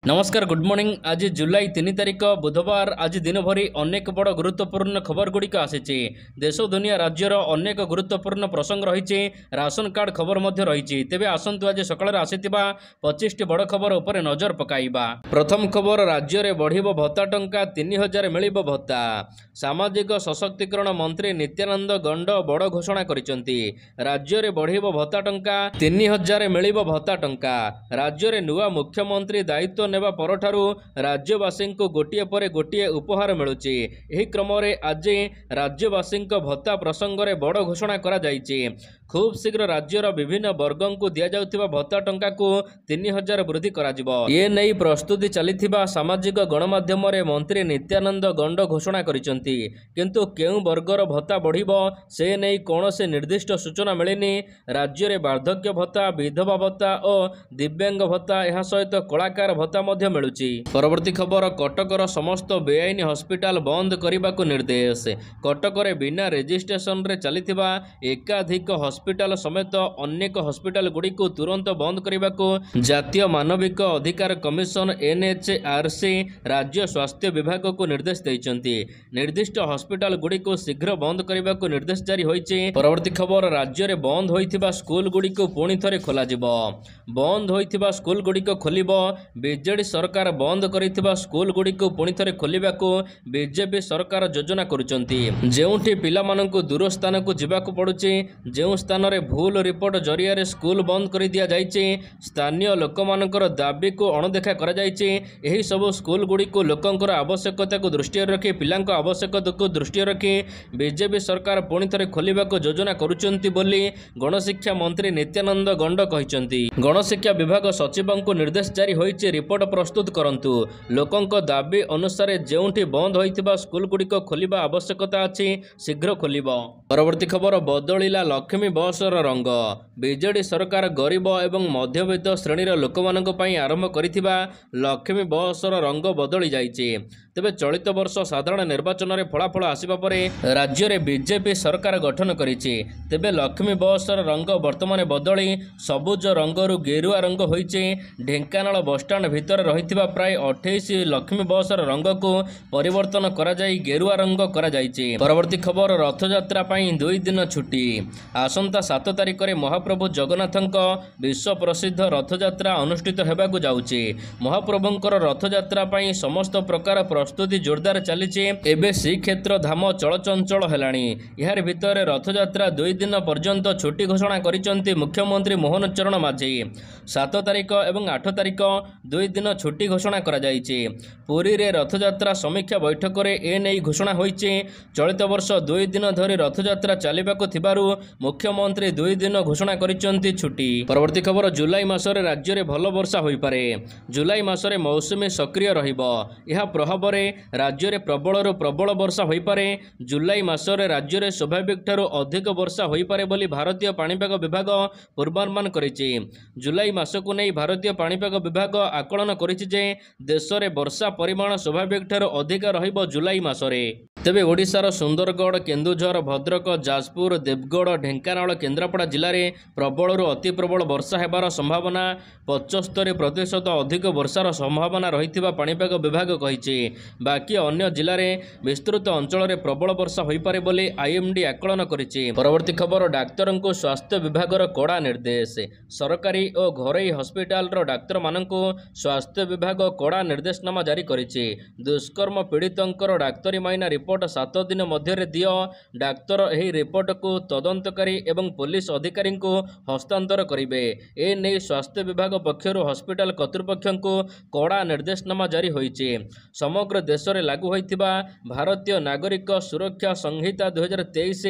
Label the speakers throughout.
Speaker 1: नमस्कार good morning. आज जुलाई 3 तारिख बुधवार। आज दिन भरी अनेक बड़ गुरुत्वपूर्ण खबर गुड़िक आसी। देश दुनिया राज्यर अनेक गुरुत्वपूर्ण प्रसंग रही। राशन कार्ड खबर रही। तेबे आसंतु आज सकाळ आसीथिबा 25टी बड़ खबर उपर नजर पकाइबा। प्रथम खबर, राज्य में बढ़िबो भत्ता टंका 3000 मिलिबो भत्ता। सामाजिक सशक्तिकरण मंत्री नित्यानंद गंड बड़ घोषणा करिसेंती। राज्य में बढ़िबो भत्ता टंका 3000 मिलिबो भत्ता टंका। राज्य में नुआ मुख्यमंत्री दायित्व नेबा परठारु राज्यवासी को गोटिए पर गोटिए उपहार मिलुची। एही क्रम रे आज राज्यवासी भत्ता प्रसंग में बड़ घोषणा करा जायछि। खूब शीघ्र राज्यर विभिन्न वर्गों को दिया जाउथिबा भत्ता टंका को 3000 वृद्धि करा जिवो। ये नहीं प्रस्तुति चलिथिबा सामाजिक गणमाध्यम रे मंत्री नित्यानंद गंड घोषणा करिसेंती। किंतु केउ वर्गर भत्ता बढ़िबो से नहीं कौनसी निर्दिष्ट सूचना मिलेनी। राज्य में वार्धक्य भत्ता, विधवा भत्ता और दिव्यांग भत्ता यह सहित कलाकार भत्ता मध्य मिलुची। परवर्ती खबर, कटकर समस्त बेआईन हॉस्पिटल बंद करने को निर्देश। कटकर बिना रेजिस्ट्रेशन रे चलिथिबा एकाधिक हॉस्पिटल समेत अनेक हॉस्पिटल गुड़ी को तुरंत बंद करने को जातीय मानविक अधिकार कमिशन NHRC राज्य स्वास्थ्य विभाग को निर्देश देइचंती। निर्दिष्ट हॉस्पिटल गुड़ी को शीघ्र बंद करने को निर्देश जारी होइचे। परवर्ती खबर, राज्य में बंद होइथिबा स्कूल गुड़ी को पुणी थरे खोला जिवो। बंद होइथिबा स्कूल गुड़ी को खोलिबो। बीजेडी सरकार बंद करिथिबा स्कूल गुड़ी को पुणी थरे खोलिबा को बीजेपी सरकार योजना करुचंती। जेउठी पिलामानंकु दूर स्थान को जिबाकु पड़ुची, जेउ स्थान रे भूल रिपोर्ट जरिया रे स्कूल बंद करि दिया जाइछि, स्थानीय लोकमानंकर दाबी को अणदेखा करा जाइछि। एही सब स्कूल गुड़ी को लोकंकर आवश्यकता को दृष्टि रखी, पिलांक आवश्यकता को दृष्टि रखी बीजेपी सरकार पुणी थरे खोलिबा को योजना करुचंती बोली गणशिक्षा मंत्री नित्यानंद गंड कहिसंती। गणशिक्षा विभाग सचिवों को निर्देश जारी होइछि, रिपोर्ट प्रस्तुत करंतु। लोकंक दाबी अनुसार जेउठी बंद होइथिबा स्कूल गुड़ी को खोलिबा आवश्यकता अछि शीघ्र खोलिबो। परवर्ती खबर, बदलिला लक्ष्मी बसर रंग। बीजेडी सरकार गरीब एवं मध्यवित्त श्रेणीर लोकमानंक पई आरंभ करिथिबा लक्ष्मी बसर रंग बदली जाइछि। तेबे चलित वर्ष साधारण निर्वाचन में फलाफल आसिबा परे राज्य में बीजेपी सरकार गठन करिछि। तेबे लक्ष्मी बसर रंग वर्तमान बदली सबुज रंगरू गेरुआ रंग होइछि। ढेंकानाल बसस्टाण्ड भितर रहिथिबा प्राय 28 लक्ष्मी बसर रंग को परिवर्तन करा जाई गेरुआ रंग करा जाइछि। परवर्ती खबर, रथयात्रा पई 2 दिन छुट्टी। आसंता 7 तारिख में महाप्रभु जगन्नाथଙ୍କ विश्व प्रसिद्ध रथयात्रा अनुष्ठित हेबाकु जाउछि। महाप्रभुंकर रथयात्रा पई समस्त प्रकार प्रस्तुति जोरदार चलीछि। एबे श्रीक्षेत्र धाम चलचंचल हेलाणी। यार भितर रथयात्रा 2 दिन पर्यंत छुट्टी घोषणा करिसंती मुख्यमंत्री मोहन चरण माझी। 7 तारिख एवं 8 तारिख 2 दिन छुट्टी घोषणा करा जाइछि। पुरी रे रथयात्रा समीक्षा बैठक रे ए नै घोषणा होइछि। चलित वर्ष 2 दिन धरी रथयात्रा चलिबाकु थिबारु मुख्यमंत्री 2 दिन घोषणा करिसंती छुट्टी। परवर्ती खबर, जुलाई मासरे राज्य रे भल वर्षा होई पारे। जुलाई मासरे मौसुमी सक्रिय रहिबो। यह प्रभाव रे राज्य रे प्रबल प्रबल वर्षा होई पारे। जुलाई मासरे राज्य रे स्वाभाविक ठारू अधिक वर्षा होई पारे बोली भारतीय पाणीपाग विभाग पूर्वानुमान करिछि। जुलाई मासकु नै भारतीय पाणीपाग विभाग आकलन करिछि जे देश रे वर्षा परिमाण स्वाभाविक ठारू अधिक रहिबो जुलाई मासरे। तेबे ओडिशार सुंदरगढ़, केन्दुझर, भद्रक, जाजपुर, देवगढ़, ढेंकानाल, केन्द्रापड़ा जिले में प्रबल अति प्रबल वर्षा हेबार संभावना 75% अधिक वर्षार संभावना रहिथिबा पाणीपाग विभाग कहिछि। बाकी अन्य जिले में विस्तृत अंचल में प्रबल वर्षा होई पारे बोली IMD आकलन करिछि। परवर्ती खबर, डाक्तर को स्वास्थ्य विभागर कड़ा निर्देश। सरकारी और घरोई हॉस्पिटल डाक्तर मानकु स्वास्थ्य विभाग कड़ा निर्देशनामा जारी करिछि। दुष्कर्म पीड़ितंकर डाक्तरी माइना रिपोर्ट 7 दिन मध्य दियो। डाक्तर एही रिपोर्ट को तदंतकारी एवं पुलिस अधिकारी को हस्तांतर करिवे। ए नै स्वास्थ्य विभाग पक्षर हॉस्पिटल कर्तृपक्ष को कड़ा निर्देशनामा जारी होइछि। समग्र देश में लागू होइथिबा भारतीय नागरिक सुरक्षा संहिता 2023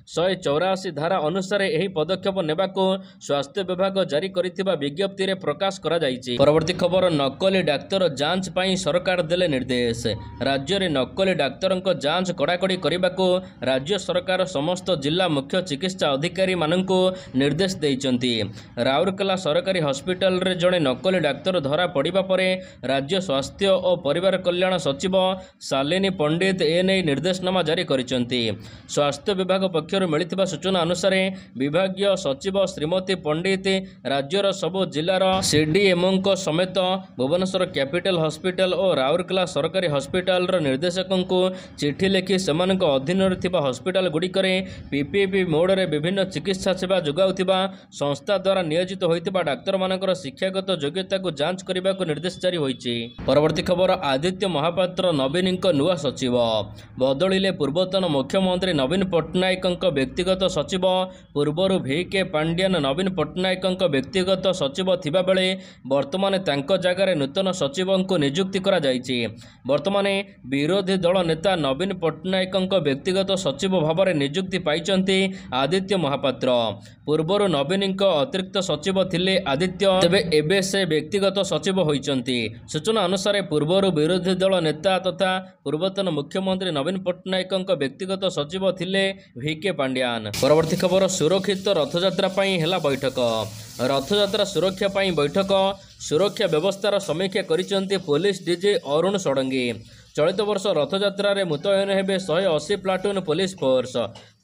Speaker 1: 184 धारा अनुसार एही पदक्षेप नेबाको स्वास्थ्य विभाग जारी करिथिबा विज्ञप्ति रे प्रकाश करा जाइछि। परवर्ती खबर, नकली डाक्तर जांच पई सरकार देले निर्देश। राज्य में नकली डाक्तरंक जांच जांच कड़ाकड़ी करने को राज्य सरकार समस्त जिला मुख्य चिकित्सा अधिकारी मानक निर्देश देइचंती। राउरकेला सरकारी हॉस्पिटल रे जड़े नकली डाक्तर धरा पड़ा पर राज्य स्वास्थ्य और परिवार कल्याण सचिव शालिनी पंडित एने निर्देशनामा जारी करिसेंती। स्वास्थ्य विभाग पक्षर मिलिथिबा सूचना अनुसार विभागीय सचिव श्रीमती पंडित राज्यर सबु जिलार सीडीएमओ को समेत भुवनेश्वर कैपिटल हॉस्पिटल और राउरकेला सरकारी हॉस्पिटल निर्देशकों को चिठी लिखि सेमानक अधीन हॉस्पिटल गुड़िकर पीपीपी मोड रे विभिन्न चिकित्सा सेवा जोगाउथिबा संस्था द्वारा नियोजित होइतिबा डाक्तर मानकर शिक्षागत योग्यता को जांच करने को निर्देश जारी होइछि। परवर्ती खबर आदित्य महापात्र नवीन नुआ सचिव बदलिले पूर्वतन मुख्यमंत्री नवीन पट्टनायक व्यक्तिगत सचिव पूर्वर VK पांड्यान नवीन पट्टनायक व्यक्तिगत सचिव थिबा बेले वर्तमान तांको जगार नूतन सचिव को नियुक्ति करा जायछि। वर्तमान विरोधी दल नेता नवीन पट्टनायक व्यक्तिगत सचिव भाव में नियुक्ति पाइचंती आदित्य महापात्र। पूर्वर नवीन अतिरिक्त सचिव थिले आदित्य, तेबे एबे से व्यक्तिगत सचिव होइचंती। सूचना अनुसार पूर्वर विरोधी दल नेता तथा पूर्वतन मुख्यमंत्री नवीन पट्टनायक व्यक्तिगत सचिव थिले VK पांड्यान। परवर्ती खबर सुरक्षित रथयात्रा पई हेला बैठक। रथयात्रा सुरक्षा पई बैठक सुरक्षा व्यवस्थार समीक्षा करिसेंती पुलिस डीजी अरुण षडंगी। चलित वर्ष रथयात्रा रे मुतयन हेबे 180 प्लाटून पुलिस फोर्स,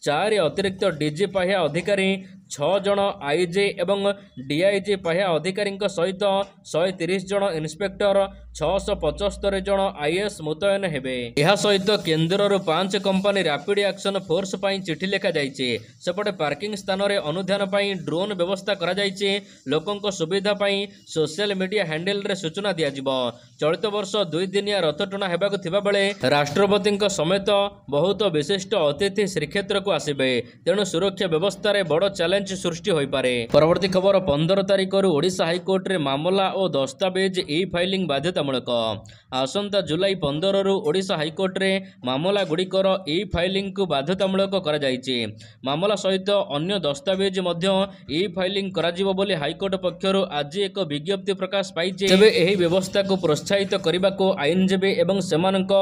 Speaker 1: 4 अतिरिक्त डीजी पाह्या अधिकारी, 6 जन आईजी एवं डीआईजी पाह्या अधिकारी सहित 130 जन इन्स्पेक्टर, 675 जन आईएएस मुतयन हेबे। यह सहित केन्द्र 5 कंपनी रैपिड एक्शन फोर्स पई चिठी लिखा जाइछे। सेपटे पार्किंग स्थान रे अनुध्यान पई ड्रोन व्यवस्था करा जाइछे। लोकंक सुविधा पई सोशल मीडिया हैंडल रे सूचना दिया जिवो। चलित वर्ष 2 दिनिया रथ टଣା हेबाकु थिबा बेले राष्ट्रपति समेत बहुत विशिष्ट अतिथि श्रीक्षेत्र को आसिबे। तेणु सुरक्षा व्यवस्था रे बड़ चैलेंज सृष्टि होई पारे। परवर्ती खबर 15 तारिख ओडिशा हाईकोर्ट रे मामला और दस्तावेज ई फाइलिंग बाध्यतामूलक। आसंता जुलाई 15 रु ओडिशा हाईकोर्ट रे मामला गुड़िकर ई फाइलिंग को बाध्यतामूलक करा जायछि। मामला सहित अन्य दस्तावेज मध्य ई फाइलिंग करा जिवो बोली हाईकोर्ट पक्षरु आज एक विज्ञप्ति प्रकाश पाइछि। तेबे एही व्यवस्था को प्रोत्साहित करबा को आईनजीवी एवं सेमानक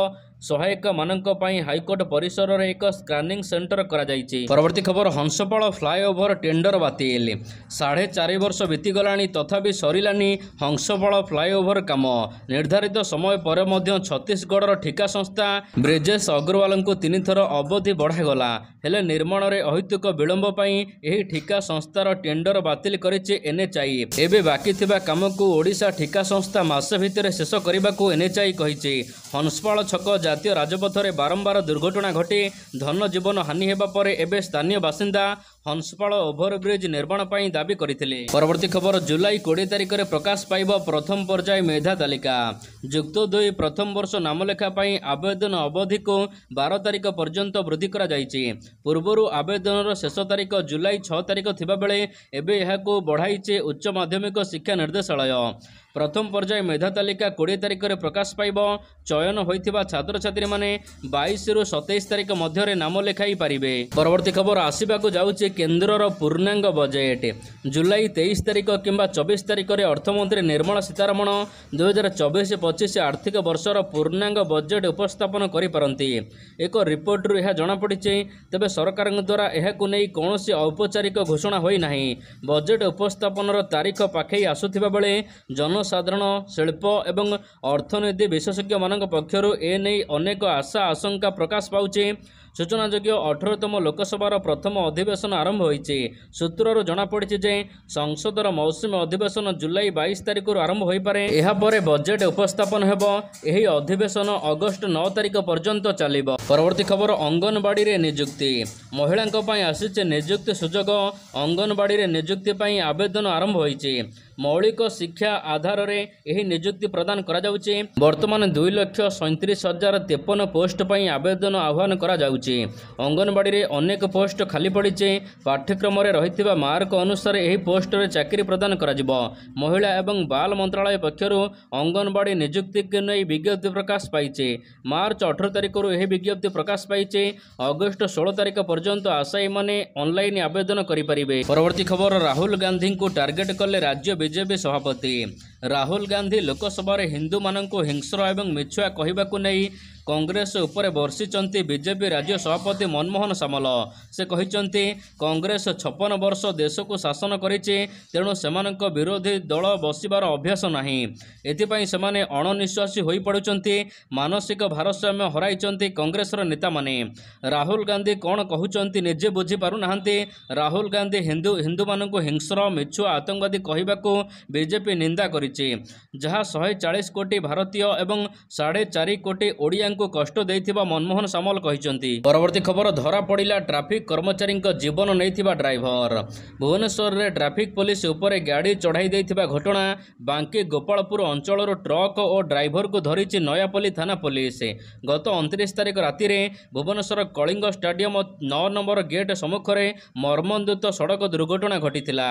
Speaker 1: सहायक मानक पई हाईकोर्ट परिसर रे एक स्कानिंग सेंटर करा जायछि। परवर्ती खबर हंसपाल फ्लाईओवर टेंडर बातिल। 4.5 वर्ष बीतीगलानी तथापि सरिलानी हंसपाल फ्लाईओवर काम। निर्धारित समय पर मध्य छत्तीसगढ़ ठिका संस्था ब्रिजेश अग्रवाल को 3 थर अवधि बढ़ागला। हेले निर्माण रे अहितुक विलंब पई एही ठिका संस्थार टेंडर बातिल करिछि एनएचआई। एबे बाकी थिबा काम को ओडिशा ठिका संस्था मासे भितर शेष करबा को एनएचआई कहिछि। हंसपाल छक जातीय राजपथ में बारंबार दुर्घटना घटी धन जीवन हानि हेबा परे एबे स्थानीय बासिंदा हंसपाल ओभरब्रिज निर्माण पई दाबी करथिले। परवर्ती खबर जुलाई 20 तारिख रे प्रकाश पाइब प्रथम पर्याय मेधा तालिका। युक्त 2 प्रथम वर्ष नामलेखा पई आवेदन अवधि को 12 तारिख पर्यंत वृद्धि करा जायछि। पूर्वरु आवेदनर शेष तारिख जुलाई 6 तारिख थिबा बेले एबे एहाको बढ़ाइছে उच्च माध्यमिक शिक्षा निर्देशालय। प्रथम पर्याय मेधा तालिका 20 तारिख रे प्रकाश पाइब। चयन होइथिबा छात्र छात्री माने 22 रु 27 तारिख मध्य नाम लेखाई पारिबे। परवर्ती खबर आसिबाकु जाउछि केन्द्रर पूर्णांग बजेट। जुलाई 23 तारिख किंबा 24 तारिख रे अर्थमंत्री निर्मला सीतारमण 2024-25 आर्थिक वर्षर पूर्णांग बजेट उपस्थापन करि परंती। एक रिपोर्ट रु यह जणा पड़िछि। तबे सरकार द्वारा एहाकु नै कोनोसी औपचारिक घोषणा होई नाही। बजेट उपस्थापनर तारीख पाखै आसुथिबा बेले जनसाधारण शिल्प एवं अर्थनीति विशेषज्ञ मानक पक्षरु ए नै अनेक आशा आशंका प्रकाश पाउछि। सूचनायोग्य 18तम लोकसभार प्रथम अधिवेशन आरंभ होइछि। सूत्रରୁ जଣାपड़िछि जे संसदर मौसुमी अधिवेशन जुलाई 22 तारिख आरंभ होई पारे। एहा परे बजेट उपस्थापन हेबो। एही अधिवेशन अगस्त 9 तारिख पर्यंत चलिबो। परवर्ती खबर अंगनवाड़ी रे नियुक्ति। महिलांक पई आसिছে नियुक्ति सुजोग। अंगनवाड़ी रे नियुक्ति पई आवेदन आरंभ होइछि। मौलिक शिक्षा आधार रे एही नियुक्ति प्रदान करा जाउछि। वर्तमान 2,37,053 पोस्ट पई आवेदन आह्वान करा जाउछि। अंगनवाड़ी रे अनेक पोस्ट खाली पड़िছে। पाठ्यक्रम रे रहितबा मार्क अनुसार एही पोस्ट रे चाकरी प्रदान करा जिवो। महिला एवं बाल मंत्रालय पक्षरु अंगनवाड़ी नियुक्ति के नै विज्ञप्ति प्रकाश पाइছে। मार्च 18 तारिख रु एही विज्ञप्ति प्रकाश पाइছে। अगस्त 16 तारिख पर्यंत आशायी माने ऑनलाइन आवेदन करि परिबे। परवर्ती खबर राहुल गांधी को टार्गेट कले राज्य बीजेपी सभापति। राहुल गांधी लोकसभा हिंदू मानक हिंस्र एवं मिछुआ कहवाक नहीं कांग्रेस उपरे बर्षिचंती बीजेपी राज्य सभापति मनमोहन सामल। से कहते कांग्रेस 56 वर्ष देश को शासन करिछि, तेणु सेमानक विरोधी दल बसिबार अभ्यास नाही। एथिपाई सेमाने अणनिश्वासी होई पडुचंती, मानसिक भारसाम्य हराइचंती कांग्रेसर नेता माने। राहुल गांधी कौन कहउचंती निजे बुझी पारु नाहांती। राहुल गांधी हिंदू मानक हिंस्र मिछुआ आतंकवादी कहवाकू बीजेपी निंदा करिछि, जहाँ 140 कोटी भारतीय एवं 4.5 कोटी ओडिया को कष्ट देइथिबा मनमोहन सामल कहिसंती। परवर्ती खबर धरा पड़िला ट्रैफिक कर्मचारी जीवन नैथिबा ड्राइवर। भुवनेश्वर रे ट्रैफिक पुलिस उपरे गाड़ी चढ़ाई देइथिबा घटना बांकी गोपालपुर अंचल ट्रक और ड्राइवर को धरिछि नयापल्ली थाना पुलिस। गत 29 तारिख राति रे Bhubaneswar Kalinga stadium 9 number gate सम्मुखरे मर्मन्तुद सड़क दुर्घटना घटिथिला।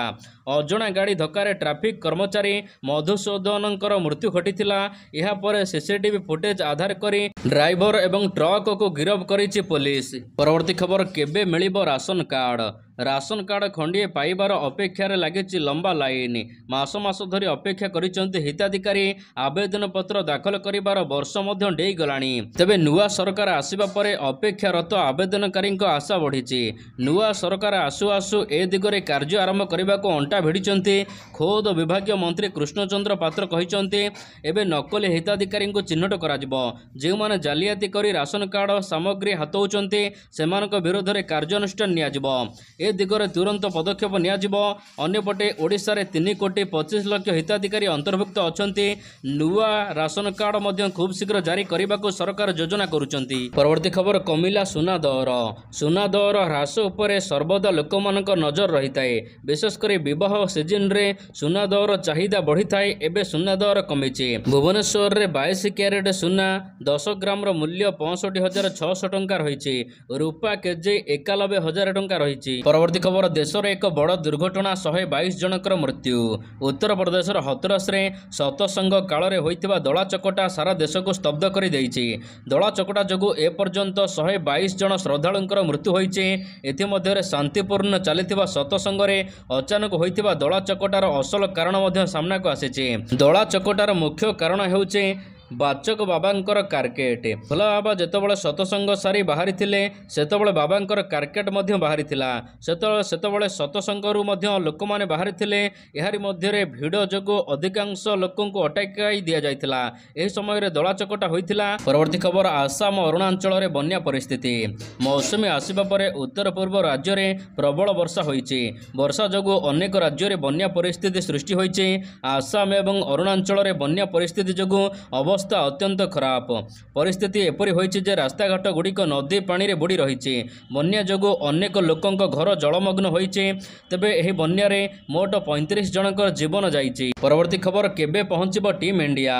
Speaker 1: अजणा गाड़ी धक्कार ट्रैफिक कर्मचारी मधुसूदनकर मृत्यु घटिथिला। एहा परे सीसीटीवी फुटेज आधार करी ड्राइवर एवं ट्रक को गिरफ करिछि पुलिस। परवर्ती खबर केबे मिलिबो राशन कार्ड। राशन कार्ड खंडिए पाइबार अपेक्षार लगी लंबा लाइन। मास मास धरी अपेक्षा करिसेंती हिताधिकारी। आवेदन पत्र दाखल करिबार वर्ष मध्य डेई गलानी। तेबे नुआ सरकार आसीबा परे अपेक्षारत आवेदनकारी आशा बढ़ी। नुआ सरकार आसु आसु ए दिगरे कार्य आरंभ करने को अंटा भिड़िंट। खोद विभागीय मंत्री कृष्णचंद्र पात्र कहते एबे नकली हिताधिकारी चिन्हट करा जो माने जालियाती करी राशन कार्ड सामग्री हाथौचंती सेमानक विरोध में कार्यानुष्ठान नियाजिबो। ए दिगरे तुरंत पदक्षेप नियाजिबो। अन्यपटे ओडिशा रे 3 कोटी 25 लाख हिताधिकारी अंतर्भुक्त अछंती। नुआ राशन कार्ड मध्य खूब शीघ्र जारी करने को सरकार योजना करुचंती। परवर्ती खबर कमिला सुना दर। सुना दर ह्रास उपरे सर्वदा लोकमानक नजर रही थाए। विशेषकर विवाह सीजन रे सुना दर चाहिदा बढ़ी थाए। एबे सुना दर कमिछि। भुवनेश्वर रे 22 क्यारेट सुना 10 ग्राम रो मूल्य 65,600 टंका रही। रूपा केजी 91,000 टंका रही। परवर्ती खबर देश में एक बड़ दुर्घटना 122 जनकर मृत्यु। उत्तर प्रदेशर हतरस रे सतसंग काल में होइथिबा दला चकटा सारा देश को स्तब्ध कर देइछि। दला चकटा जोगु एपर्यंत 122 जन श्रद्धालुंकर मृत्यु होइछि। एथिमध्यरे शांतिपूर्ण चलिथिबा सतसंग रे अचानक होइथिबा दला चकटार असल कारण मध्य सामना को आसिछि। दला चकटार मुख्य कारण हेउछि बाचक बाबांकर कार्केट। भोला बाबा जेतबळे सतसंग सारी बाहरी थिले सेतबळे बाबांकर कार्केट मध्य बाहरी थिला। सेतबळे सतसंगरु मध्य लोक माने बाहरी थिले। एहारी मध्यरे भिड़ जोगु अधिकांश लोकंकु अटकाई दिया जायतिला। एही समय रे दला चकटा होइतिला। परवर्ती खबर आसाम अरुणाचल रे बन्या परिस्थिति। मौसुमी आसीबा परे उत्तर पूर्व राज्य रे प्रबल वर्षा होइछि। वर्षा जोगु अनेक राज्य रे बन्या परिस्थिति सृष्टि होइछि। आसाम एवं अरुणाचल रे बन्या परिस्थिति जोगु अवस्था अत्यंत खराब। परिस्थिति एपरी होइछि जे रास्ताघाट गुड़िक नदी पानी रे बुड़ी रही। बन्या जोगु अनेक लोकंक घर जलमग्न होइछि। तेबे एही बन्या रे मोट 35 जनकर जीवन जाइछि। परवर्ती खबर केबे पहुंचिबो टीम इंडिया।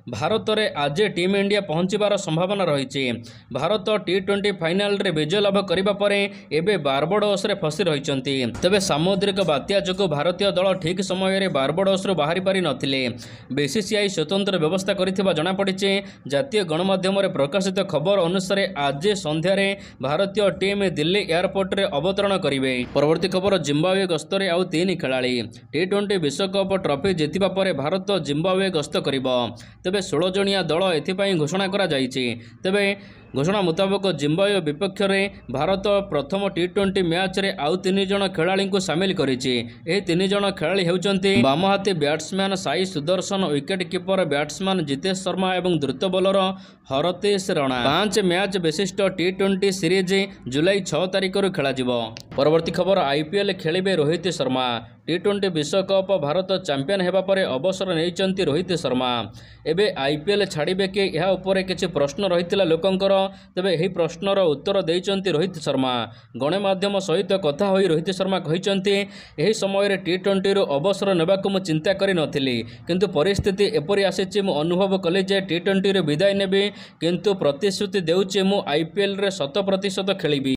Speaker 1: भारत में आज टीम इंडिया पहुंचबार संभावना रही। भारत T20 फाइनाल रे विजय लाभ करबा परे एबे बारबाडोस रे फसी रहिचंती। तेबे सामुद्रिक बात्या जोगु भारतीय दल ठीक समय रे बारबाडोस रो बाहरी पारि नथिले। बीसीसीआई स्वतंत्र व्यवस्था करिथिबा जणा पड़िছে। जातीय गणमाध्यम रे प्रकाशित खबर अनुसार आज संध्या रे भारतीय टीम दिल्ली एयरपोर्ट रे अवतरण करिवे। परवर्ती खबर जिम्बाब्वे गस्त रे आउ 3 खेलाड़ी T20 विश्वकप ट्रॉफी जितिबा परे भारत जिम्बाब्वे गस्त करिवो। तेबे 16 जणिया दल एथिपाई घोषणा करा जाइछि। तेबे घोषणा मुताबक जिम्बाब्वे विपक्ष में भारत प्रथम T20 मैच रे आउ 3 जण खेलाड़ी को सामिल करिछि। एही 3 जण खेलाड़ी हेउचंती बामहाती batsman Sai Sudarshan, wicket keeper batsman Jitesh Sharma एवं द्रुत बॉलर हरतीश राणा। 5 मैच विशिष्ट T20 सीरीज जुलाई 6 तारिख रु खेला जिवो। परवर्ती खबर IPL खेलिबे रोहित शर्मा। T20 विश्वकप भारत चैंपियन हेबा परे अवसर नैचंती रोहित शर्मा। एबे IPL छाड़िबे के यह उपरे किछि प्रश्न रहितिला लोकंकर। तेबे एही प्रश्नर उत्तर देइचंती रोहित शर्मा। गणमाध्यम सहित कथा होई रोहित शर्मा कहिचंती एही समय रे T20 रु अवसर नेबाकु मु चिंता करि नथिली, किंतु परिस्थिति एपरि आसीछि। मु अनुभव कले जे T20 रे विदाय नेबी, किंतु प्रतिश्रुति देउछि मु IPL रे 100% खेलिबी।